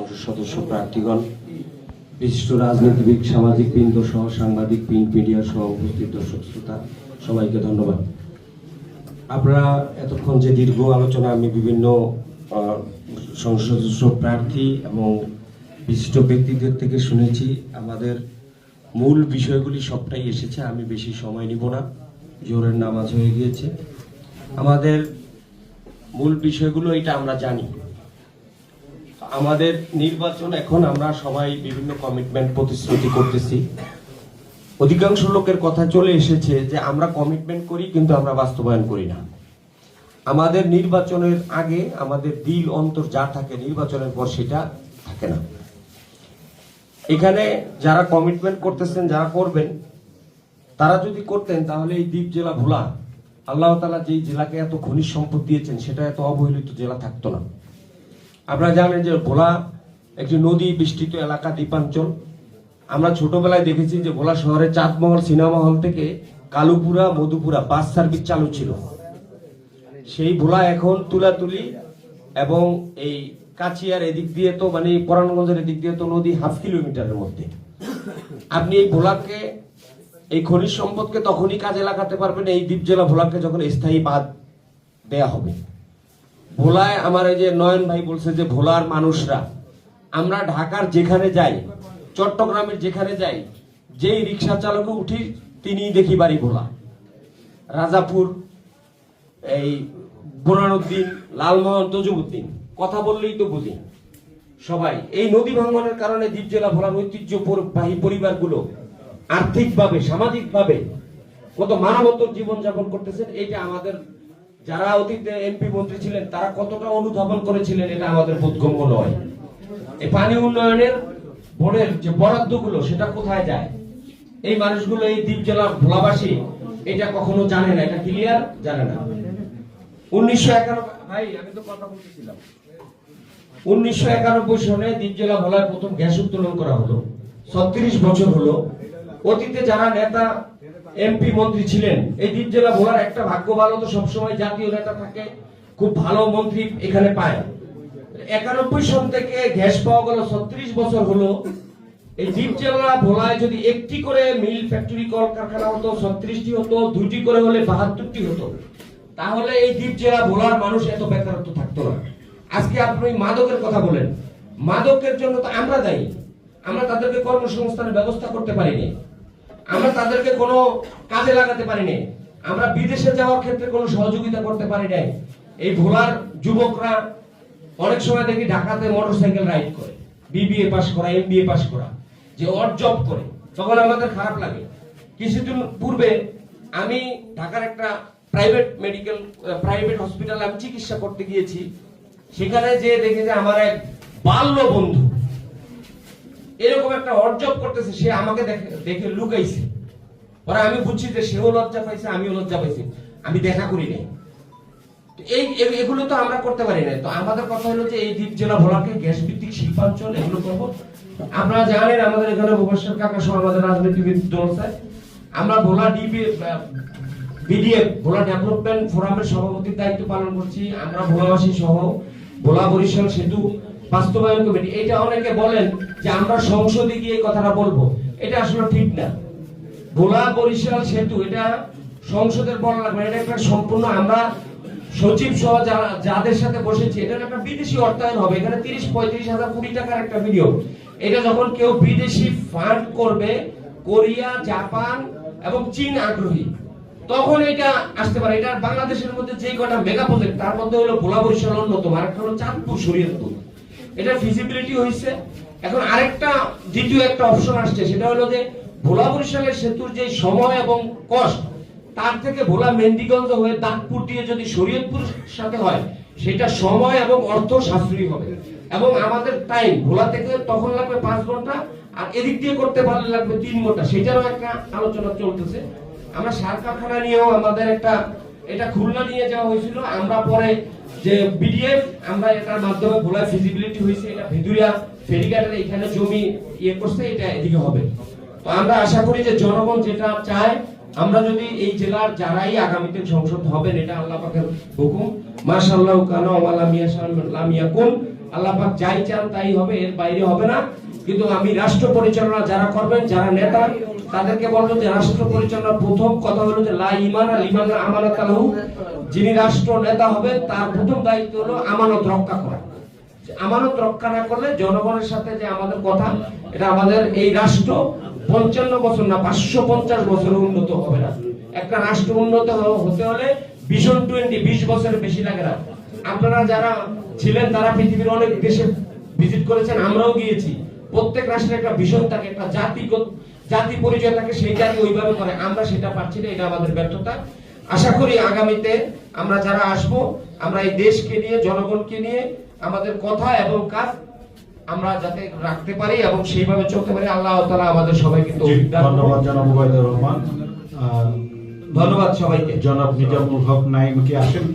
সংসদ সদস্য প্রার্থীগণ, বিশিষ্ট রাজনীতিবিদ, সামাজিক বৃন্দ সহ সাংবাদিক, প্রিন্ট মিডিয়া সহ উপস্থিত দর্শক শ্রোতা, সবাইকে ধন্যবাদ। আপনারা এতক্ষণ যে দীর্ঘ আলোচনা আমি বিভিন্ন সংসদ সদস্য প্রার্থী এবং বিশিষ্ট ব্যক্তিদের থেকে শুনেছি, আমাদের মূল বিষয়গুলি সবটাই এসেছে। আমি বেশি সময় নিব না, জোহরের নামাজ হয়ে গিয়েছে। আমাদের মূল বিষয়গুলো এটা আমরা জানি। আমাদের নির্বাচন, এখন আমরা সবাই বিভিন্ন কমিটমেন্ট প্রতিশ্রুতি করতেছি। অধিকাংশ লোকের কথা চলে এসেছে যে আমরা কমিটমেন্ট করি কিন্তু আমরা বাস্তবায়ন করি না। আমাদের নির্বাচনের আগে আমাদের দিল অন্তর যা থাকে, নির্বাচনের পর সেটা থাকে না। এখানে যারা কমিটমেন্ট করতেছেন, যারা করবেন, তারা যদি করতেন তাহলে এই দ্বীপ জেলা ভোলা, আল্লাহ তাআলা যেই জেলাকে এত খনিজ সম্পদ দিয়েছেন সেটা এত অবহেলিত জেলা থাকতো না। আপনারা জানেন যে ভোলা একটি নদী বেষ্টিত এলাকা, দ্বীপাঞ্চল। আমরা ছোটবেলায় দেখেছি যে ভোলা শহরে চাঁদমহল সিনেমা হল থেকে কালুপুরা, মধুপুরা বাস সার্ভিস চালু ছিল। সেই ভোলা এখন তুলাতুলি এবং এই কাছিয়ার এদিক দিয়ে তো মানে পরাণগঞ্জের এদিক দিয়ে তো নদী 1/2 কিলোমিটারের মধ্যে। আপনি এই ভোলাকে, এই খনিজ সম্পদকে তখনই কাজে লাগাতে পারবেন এই দ্বীপ জেলা ভোলাকে যখন স্থায়ী বাঁধ দেয়া হবে। ভোলায় আমার এই যে নয়ন ভাই বলছে যে ভোলার মানুষরা, আমরা ঢাকার যেখানে যাই, চট্টগ্রামের যেখানে যাই, যেই রিক্সা চালকে উঠি তিনি দেখি বাড়ি ভোলা। রাজাপুর, এই বুরহানুদ্দিন, লালমোহন, তজুমুদ্দিন, কথা বললেই তো বুঝি সবাই। এই নদী ভাঙ্গনের কারণে দ্বীপ জেলা ভোলার ঐতিহ্যবাহী পরিবারগুলো আর্থিকভাবে, সামাজিকভাবে কত মানবতর জীবনযাপন করতেছেন। এটা আমাদের যারা অতীতে এমপি মন্ত্রী ছিলেন তারা কতটা অনুধাবন করেছিলেন এটা আমাদের বোধগম্য নয়। এই পানি উন্নয়নের বোর্ডের যে বরাদ্দগুলো সেটা কোথায় যায়, এই মানুষগুলো, এই দ্বীপ জেলার ভোলাবাসী এটা কখনো জানে না, এটা ক্লিয়ার জানে না। 1991 সনে দ্বীপ জেলা ভোলায় প্রথম গ্যাস উত্তোলন করা হলো। 36 বছর হলো। অতীতে যারা নেতা এমপি মন্ত্রী ছিলেন, এই দ্বীপ জেলা ভোলার একটা ভাগ্য ভালো তো সবসময় জাতীয় নেতা থাকে, খুব ভালো মন্ত্রী এখানে পায়। 91 সন থেকে গ্যাস পাওয়া গেল, 36 বছর হলো। এই দ্বীপ জেলা ভোলায় যদি একটি করে মিল, ফ্যাক্টরি, কলকারখানা হতো, 36টি হতো, 2টি করে হলে 72টি হতো, তাহলে এই দ্বীপ জেলা ভোলার মানুষ এত বেকারত্ব থাকতো না। আজকে আপনি মাদকের কথা বলেন, মাদকের জন্য তো আমরা দায়ী। আমরা তাদেরকে কর্মসংস্থানের ব্যবস্থা করতে পারিনি, আমরা তাদেরকে কোনো কাজে লাগাতে পারিনি, আমরা বিদেশে যাওয়ার ক্ষেত্রে কোনো সহযোগিতা করতে পারি নাই। এই ভোলার যুবকরা অনেক সময় দেখি ঢাকাতে মোটরসাইকেল রাইড করে, বিবিএ পাস করা, এমবিএ পাস করা, যে অড জব করে, তখন আমাদের খারাপ লাগে। কিছুদিন পূর্বে আমি ঢাকার একটা প্রাইভেট হসপিটালে আমি চিকিৎসা করতে গিয়েছি। সেখানে যে দেখি যে আমার এক বাল্য বন্ধু এরকম একটা অড জব করতেছে, সে আমাকে দেখে লুকাইছে। পরে আমি বুঝছি যে সেও লজ্জা পাইছে, আমিও লজ্জা পাইছি, আমি দেখা করি নাই। এগুলো তো আমরা করতে পারি না। তো আমাদের কথা হলো যে এই দ্বীপ জেলা ভোলাকে গ্যাস ভিত্তিক শিল্পাঞ্চল এগুলো করবো। আপনারা জানেন আমাদের এখানে ভুবনেশ্বর কাকা সহ আমাদের রাজনীতিবিদ দল আছে। আমরা ভোলা বিডিএফ, ভোলা ডেভেলপমেন্ট ফোরামের সভাপতির দায়িত্ব পালন করছি। আমরা ভোলাবাসী সহ ভোলা বরিশাল সেতু বাস্তবায়ন কমিটি, এটা অনেকে বলেন যে আমরা সংসদে গিয়ে কথাটা বলবো, এটা আসলে ঠিক না। ভোলা বরিশাল সেতু এটা সংসদের বলা লাগবে, এটা একটা সম্পূর্ণ, আমরা সচিব সহ যাদের সাথে বসেছি, এটা একটা বিদেশি অর্থায়ন হবে। এখানে 30-35 হাজার কোটি টাকার একটা বিনিয়োগ। এটা যখন কেউ বিদেশি ফান্ড করবে, কোরিয়া, জাপান এবং চীন আগ্রহী, তখন এটা আসতে পারে। এটা বাংলাদেশের মধ্যে যে কটা মেগা প্রজেক্ট, তার মধ্যে হলো ভোলা বরিশাল অন্যতম, আরেকটা হলো চাঁদপুর, শরীয়তপুর। এটা ফিজিবিলিটি হয়েছে। এখন আরেকটা দ্বিতীয় একটা অপশন আসছে, সেটা হলো যে ভোলা বরিশালের সেতুর যে সময় এবং কষ্ট, তার থেকে ভোলা মেন্দিগঞ্জ হয়ে দাঁতপুর দিয়ে যদি শরীয়তপুর সাথে হয়, সেটা সময় এবং অর্থ সাশ্রয়ী হবে। এবং আমাদের টাইম ভোলা থেকে তখন লাগবে 5 ঘন্টা, আর এদিক দিয়ে করতে পারলে লাগবে 3 ঘন্টা। সেটারও একটা আলোচনা চলতেছে। আমরা সার কারখানা নিয়েও আমাদের একটা, এটা খুলনা নিয়ে যাওয়া হয়েছিল। আমরা পরে যে বিডিএফ, আমরা এটার মাধ্যমে ভোলা ফিজিবিলিটি হয়েছে, এটা ভেদুরিয়া ফেরিঘাটের এখানে জমি করছে, এটা এদিকে হবে। তো আমরা আশা করি যে জনগণ যেটা চায়, আমরা যদি এই জেলার যারাই আগামীতে সংসদ হবেন, এটা আল্লাহ পাকের হুকুম, মাশাআল্লাহ কানা ওয়া লাম ইয়াশা লাম ইয়াকুন, আল্লাহ পাক যাই চান তাই হবে, এর বাইরে হবে না। কিন্তু আমি রাষ্ট্র পরিচালনা যারা করবেন, যারা নেতা, তাদেরকে বলবো যে রাষ্ট্র পরিচালনার প্রথম কথা হলো যে লা ঈমানা লিমান আমানাত লাহু, যিনি রাষ্ট্র নেতা হবেন তার প্রথম দায়িত্ব হলো আমানত রক্ষা করা। আমানত রক্ষা না করলে জনগণের সাথে যে আমাদের কথা, এটা আমাদের এই রাষ্ট্র 55 বছর না 550 বছর উন্নত হবে না। একটা রাষ্ট্র উন্নত হতে হলে ভিশন 20 বছরের বেশি লাগে না। আপনারা যারা ছিলেন তারা পৃথিবীর অনেক দেশে ভিজিট করেছেন, আমরাও গিয়েছি। প্রত্যেক রাষ্ট্রের একটা ভিশন থাকে, একটা জাতি পরিচয় থাকে, সেই জাতি ওইভাবে করে। আমরা সেটা পাচ্ছি না, এটা আমাদের ব্যর্থতা। আশা করি আগামীতে আমরা যারা আসবো, আমরা এই দেশকে নিয়ে, জনগণকে নিয়ে আমাদের কথা এবং কাজ আমরা যাতে রাখতে পারি এবং সেইভাবে চলতে পারি। আল্লাহ তাআলা আমাদের সবাইকে তৌফিক দান করুন। ধন্যবাদ জনাব ওবায়দুর রহমান। ধন্যবাদ সবাইকে। জনাব নিজামুল হক নাঈম কি আসেন?